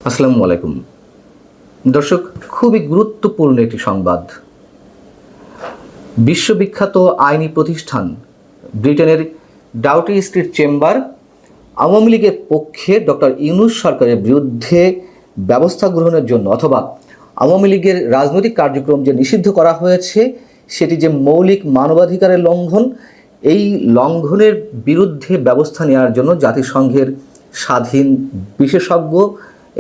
আসসালামু আলাইকুম দর্শক, খুবই গুরুত্বপূর্ণ একটি সংবাদ। বিশ্ববিখ্যাত আইনি প্রতিষ্ঠান ব্রিটেনের ডাউটি স্ট্রিট চেম্বার আওয়ামী লীগের পক্ষে ডক্টর ইউনূস সরকারের বিরুদ্ধে ব্যবস্থা গ্রহণের জন্য অথবা আওয়ামী লীগের রাজনৈতিক কার্যক্রম যে নিষিদ্ধ করা হয়েছে সেটি যে মৌলিক মানবাধিকারের লঙ্ঘন, এই লঙ্ঘনের বিরুদ্ধে ব্যবস্থা নেওয়ার জন্য জাতিসংঘের স্বাধীন বিশেষজ্ঞ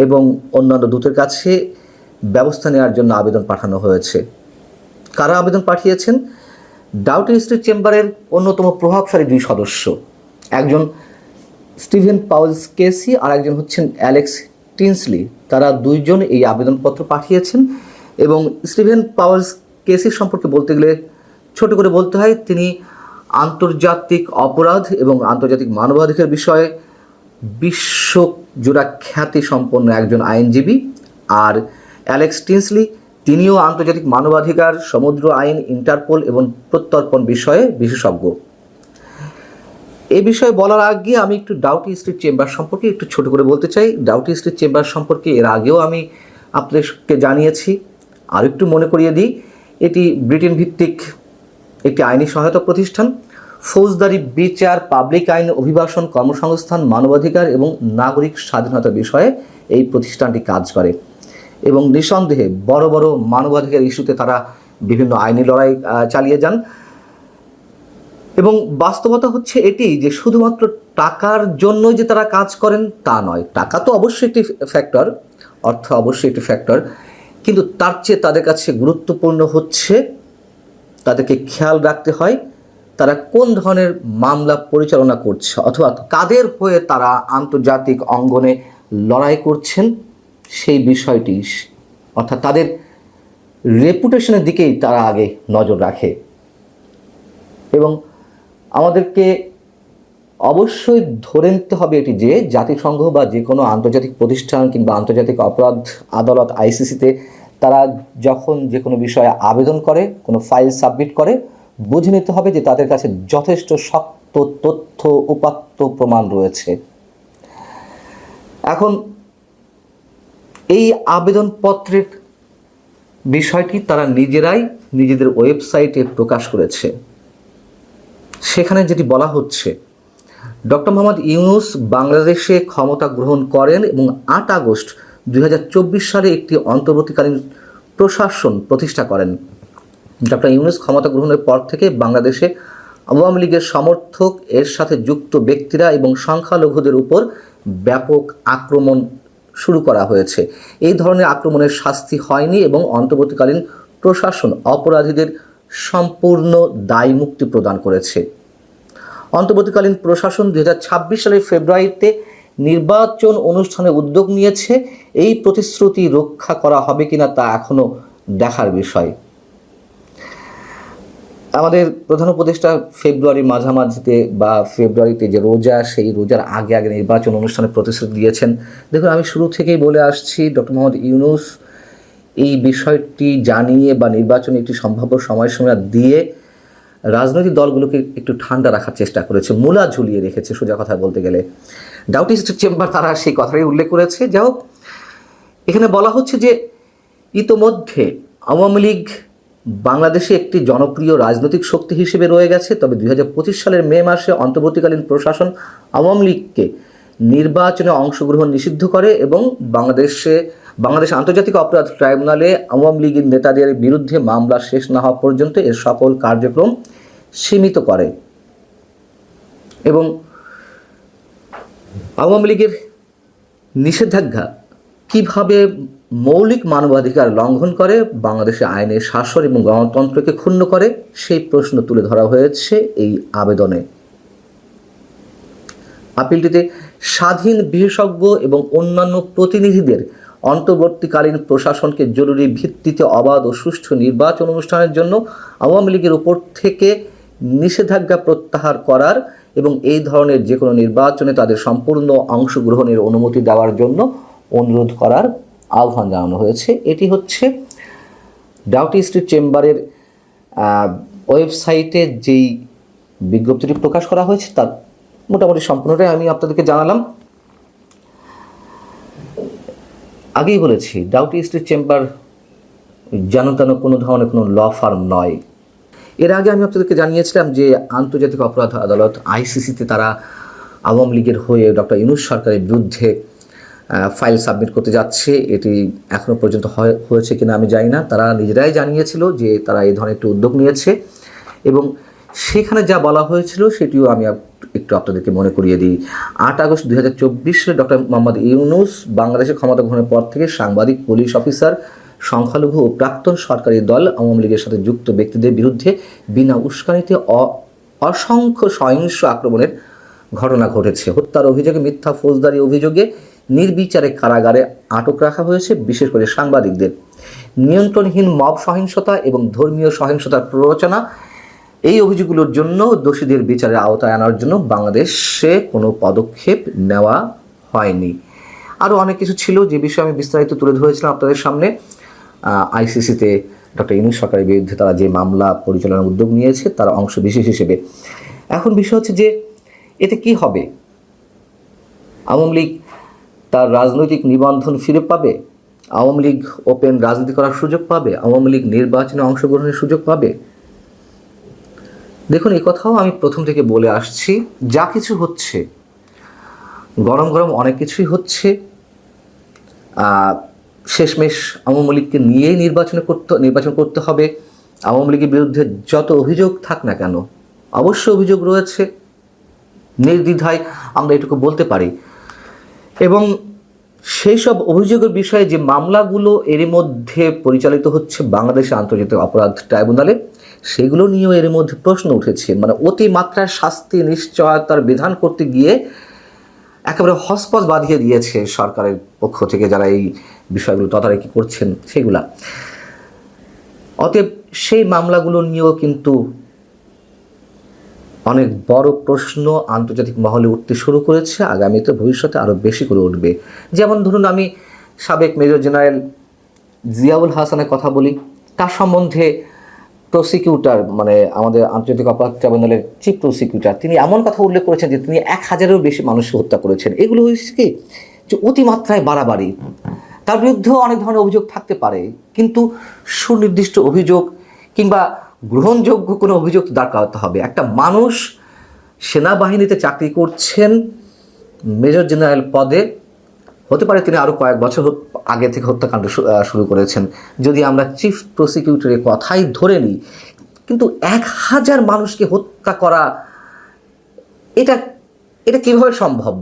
এবং অন্যান্য দূতের কাছে ব্যবস্থা নেওয়ার জন্য আবেদন পাঠানো হয়েছে। কারা আবেদন পাঠিয়েছেন? ডাউটি স্ট্রিট চেম্বারের অন্যতম প্রভাবশালী দুই সদস্য, একজন স্টিভেন পাউলস কেসি আর একজন হচ্ছেন অ্যালেক্স টিনসলি। তারা দুইজন এই আবেদনপত্র পাঠিয়েছেন এবং স্টিভেন পাউলস কেসি সম্পর্কে বলতে গেলে ছোট করে বলতে হয় তিনি আন্তর্জাতিক অপরাধ এবং আন্তর্জাতিক মানবাধিকার বিষয়ে বিশ্বজোড়া খ্যাতি সম্পন্ন একজন আইনজীবী। আর অ্যালেক্স টিনসলি তিনিও আন্তর্জাতিক মানবাধিকার, সমুদ্র আইন, ইন্টারপোল এবং প্রত্যর্পণ বিষয়ে বিশেষজ্ঞ। এই বিষয়ে বলার আগে আমি একটু ডাউটি স্ট্রিট চেম্বার সম্পর্কে একটু ছোট করে বলতে চাই। ডাউটি স্ট্রিট চেম্বার সম্পর্কে এর আগেও আমি আপনাদেরকে জানিয়েছি, আর একটু মনে করিয়ে দিই। এটি ব্রিটেন ভিত্তিক একটি আইনি সহায়তা প্রতিষ্ঠান। ফৌজদারি বিচার, পাবলিক আইন, অভিবাসন, কর্মসংস্থান, মানবাধিকার এবং নাগরিক স্বাধীনতা বিষয়ে এই প্রতিষ্ঠানটি কাজ করে এবং নিঃসন্দেহে বড় বড় মানবাধিকার ইস্যুতে তারা বিভিন্ন আইনি লড়াই চালিয়ে যান। এবং বাস্তবতা হচ্ছে এটি যে শুধুমাত্র টাকার জন্যই যে তারা কাজ করেন তা নয়। টাকা তো অবশ্যই একটি ফ্যাক্টর, অর্থ অবশ্যই একটি ফ্যাক্টর, কিন্তু তার চেয়ে তাদের কাছে গুরুত্বপূর্ণ হচ্ছে তাদেরকে খেয়াল রাখতে হয় তারা কোন ধরনের মামলা পরিচালনা করছে অথবা কাদের হয়ে তারা আন্তর্জাতিক অঙ্গনে লড়াই করছেন সেই বিষয়টি, অর্থাৎ তাদের রেপুটেশনের দিকেই তারা আগে নজর রাখে। এবং আমাদেরকে অবশ্যই ধরে নিতে হবে এটি যে জাতিসংঘ বা যে কোনো আন্তর্জাতিক প্রতিষ্ঠান কিংবা আন্তর্জাতিক অপরাধ আদালত আইসিসিতে তারা যখন যে কোনো বিষয়ে আবেদন করে, কোনো ফাইল সাবমিট করে, বুঝে নিতে হবে যে তাদের কাছে যথেষ্ট শক্ত তথ্য, উপাত্ত, প্রমাণ রয়েছে। এখন এই আবেদনপত্রের বিষয়টি তারা নিজেরাই নিজেদের ওয়েবসাইটে প্রকাশ করেছে। সেখানে যেটি বলা হচ্ছে, ডক্টর মোহাম্মদ ইউনূস বাংলাদেশে ক্ষমতা গ্রহণ করেন এবং 8 আগস্ট 2024 সালে একটি অন্তর্বর্তীকালীন প্রশাসন প্রতিষ্ঠা করেন। ডক্টর ইউনূস ক্ষমতা গ্রহণের পর থেকে বাংলাদেশে আওয়ামী লীগের সমর্থক, এর সাথে যুক্ত ব্যক্তিরা এবং সংখ্যালঘুদের উপর ব্যাপক আক্রমণ শুরু করা হয়েছে। এই ধরনের আক্রমণের শাস্তি হয়নি এবং অন্তর্বর্তীকালীন প্রশাসন অপরাধীদের সম্পূর্ণ দায় মুক্তি প্রদান করেছে। অন্তর্বর্তীকালীন প্রশাসন 2026 সালের ফেব্রুয়ারিতে নির্বাচন অনুষ্ঠানে উদ্যোগ নিয়েছে। এই প্রতিশ্রুতি রক্ষা করা হবে কিনা তা এখনো দেখার বিষয়। আমাদের প্রধান উপদেষ্টা ফেব্রুয়ারির মাঝামাঝিতে বা ফেব্রুয়ারিতে যে রোজা, সেই রোজার আগে আগে নির্বাচন অনুষ্ঠানে প্রতিশ্রুতি দিয়েছেন। দেখুন, আমি শুরু থেকেই বলে আসছি, ডক্টর মোহাম্মদ ইউনূস এই বিষয়টি জানিয়ে বা নির্বাচনে একটি সম্ভাব্য সময়সীমা দিয়ে রাজনৈতিক দলগুলোকে একটু ঠান্ডা রাখার চেষ্টা করেছে, মূলা ঝুলিয়ে রেখেছে সোজা কথা বলতে গেলে। ডাউটি স্ট্রিট চেম্বার তারা সেই কথাই উল্লেখ করেছে। যাই হোক, এখানে বলা হচ্ছে যে ইতোমধ্যে আওয়ামী লীগ বাংলাদেশে একটি জনপ্রিয় রাজনৈতিক শক্তি হিসেবে রয়ে গেছে। তবে 2025 সালের মে মাসে অন্তর্বর্তীকালীন প্রশাসন আওয়ামী লীগকে নির্বাচনে অংশগ্রহণ নিষিদ্ধ করে এবং বাংলাদেশ আন্তর্জাতিক অপরাধ ট্রাইব্যুনালে আওয়ামী লীগের নেতাদের বিরুদ্ধে মামলা শেষ না হওয়া পর্যন্ত এর সকল কার্যক্রম সীমিত করে। এবং আওয়ামী লীগের নিষেধাজ্ঞা কিভাবে মৌলিক মানবাধিকার লঙ্ঘন করে, বাংলাদেশে আইনের শাসন এবং গণতন্ত্রকে ক্ষুণ্ণ করে, সেই প্রশ্ন তুলে ধরা হয়েছে এই আবেদনে। আপিলটিতে স্বাধীন বিশেষজ্ঞ এবং অন্যান্য প্রতিনিধিদের অন্তর্বর্তীকালীন প্রশাসনকে জরুরি ভিত্তিতে অবাধ ও সুষ্ঠু নির্বাচন অনুষ্ঠানের জন্য আওয়ামী লীগের উপর থেকে নিষেধাজ্ঞা প্রত্যাহার করার এবং এই ধরনের যে কোনো নির্বাচনে তাদের সম্পূর্ণ অংশগ্রহণের অনুমতি দেওয়ার জন্য অনুরোধ করার আহ্বান জানানো হয়েছে। এটি হচ্ছে ডাউটি স্ট্রিট চেম্বারের ওয়েবসাইটে যেই বিজ্ঞপ্তিটি প্রকাশ করা হয়েছে তার মোটামুটি সম্পূর্ণটাই আমি আপনাদেরকে জানালাম। আগেই বলেছি, ডাউটি স্ট্রিট চেম্বার যেন তেন কোনো ধরনের কোনো ল ফার্ম নয়। এর আগে আমি আপনাদেরকে জানিয়েছিলাম যে আন্তর্জাতিক অপরাধ আদালত আইসিসিতে তারা আওয়ামী লীগের হয়ে ডক্টর ইউনূস সরকারের বিরুদ্ধে ফাইল সাবমিট করতে যাচ্ছে। এটি এখনও পর্যন্ত হয়েছে কিনা আমি জানি না। তারা নিজেরাই জানিয়েছিল যে তারা এই ধরনের একটি উদ্যোগ নিয়েছে, এবং সেখানে যা বলা হয়েছিল সেটিও আমি একটু আপনাদেরকে মনে করিয়ে দিই। 8 আগস্ট 2024 সালে ডক্টর মোহাম্মদ ইউনূস বাংলাদেশে ক্ষমতা গ্রহণের পর থেকে সাংবাদিক, পুলিশ অফিসার, সংখ্যালঘু ও প্রাক্তন সরকারি দল আওয়ামী লীগের সাথে যুক্ত ব্যক্তিদের বিরুদ্ধে বিনা উস্কানিতে অসংখ্য সহিংস আক্রমণের ঘটনা ঘটেছে। হত্যার অভিযোগে, মিথ্যা ফৌজদারি অভিযোগে নির্বিচারে কারাগারে আটক রাখা হয়েছে, বিশেষ করে সাংবাদিকদের। নিয়ন্ত্রণহীন মব সহিংসতা এবং ধর্মীয় সহিংসতার প্ররোচনা, এই অভিযোগগুলোর জন্য দোষীদের বিচারের আওতায় আনার জন্য বাংলাদেশে কোনো পদক্ষেপ নেওয়া হয়নি। আরও অনেক কিছু ছিল যে বিষয়ে আমি বিস্তারিত তুলে ধরেছিলাম আপনাদের সামনে। আইসিসিতে ডক্টর ইউনূস সরকারের বিরুদ্ধে তারা যে মামলা পরিচালনার উদ্যোগ নিয়েছে তার অংশ বিশেষ হিসেবে। এখন বিষয় হচ্ছে যে এতে কি হবে? আওয়ামী লীগ তার রাজনৈতিক নিবন্ধন ফিরে পাবে? আওয়ামী লীগ ওপেন রাজনীতি করার সুযোগ পাবে? আওয়ামী লীগ নির্বাচনে অংশগ্রহণের সুযোগ পাবে? দেখুন, এই কথাও আমি প্রথম থেকে বলে আসছি, যা কিছু হচ্ছে গরম গরম অনেক কিছুই হচ্ছে। শেষমেশ আওয়ামী লীগকে নিয়েই নির্বাচন করতে হবে। আওয়ামী লীগের বিরুদ্ধে যত অভিযোগ থাক না কেন, অবশ্য অভিযোগ রয়েছে, নির্দ্বিধায় আমরা এটুকু বলতে পারি। এবং সেই সব অভিযোগের বিষয়ে যে মামলাগুলো এর মধ্যে পরিচালিত হচ্ছে বাংলাদেশে আন্তর্জাতিক অপরাধ ট্রাইব্যুনালে, সেগুলো নিয়েও এর মধ্যে প্রশ্ন উঠেছে। মানে অতিমাত্রার শাস্তি নিশ্চয়তার বিধান করতে গিয়ে একেবারে হসপস বাঁধিয়ে দিয়েছে সরকারের পক্ষ থেকে যারা এই বিষয়গুলো তদারকি করছেন সেগুলা। অতএব সেই মামলাগুলো নিয়েও কিন্তু অনেক বড় প্রশ্ন আন্তর্জাতিক মহলে উঠতে শুরু করেছে, আগামীতে ভবিষ্যতে আরও বেশি করে উঠবে। যেমন ধরুন, আমি সাবেক মেজর জেনারেল জিয়াউল হাসানের কথা বলি। তার সম্বন্ধে প্রসিকিউটর, মানে আমাদের আন্তর্জাতিক অপরাধ ট্রাইব্যুনালের চিফ প্রসিকিউটর, তিনি এমন কথা উল্লেখ করেছেন যে তিনি 1000-এরও বেশি মানুষকে হত্যা করেছেন। এগুলো হয়েছে কি, যে অতিমাত্রায় বাড়াবাড়ি। তার বিরুদ্ধেও অনেক ধরনের অভিযোগ থাকতে পারে, কিন্তু সুনির্দিষ্ট অভিযোগ কিংবা গ্রহণযোগ্য কোনো অভিযোগ দাঁড় করাতে হবে। একটা মানুষ সেনাবাহিনীতে চাকরি করছেন, মেজর জেনারেল পদে, হতে পারে তিনি আরও কয়েক বছর আগে থেকে হত্যাকাণ্ড শুরু করেছেন। যদি আমরা চিফ প্রসিকিউটরের কথাই ধরে নিই, কিন্তু 1000 মানুষকে হত্যা করা, এটা কীভাবে সম্ভব?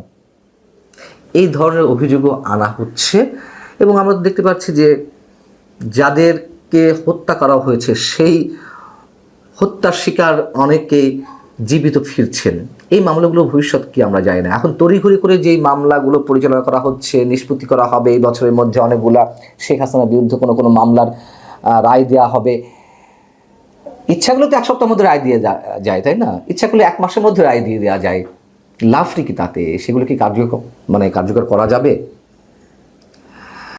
এই ধরনের অভিযোগও আনা হচ্ছে। এবং আমরা দেখতে পাচ্ছি যে যাদেরকে হত্যা করা হয়েছে সেই হত্যার শিকার অনেকেই জীবিত ফিরছেন। এই মামলাগুলো ভবিষ্যৎ কি আমরা জানি না। এখন তড়িঘড়ি করে যেই মামলাগুলো পরিচালনা করা হচ্ছে, নিষ্পত্তি করা হবে এই বছরের মধ্যে অনেকগুলা, শেখ হাসিনার বিরুদ্ধে কোনো মামলার রায় দেওয়া হবে। ইচ্ছাগুলো তো 1 সপ্তাহের মধ্যে রায় দিয়ে যায়, তাই না? ইচ্ছা করলে 1 মাসের মধ্যে রায় দিয়ে দেওয়া যায়। লাভটি কি তাতে? সেগুলো কি কার্যকর করা যাবে?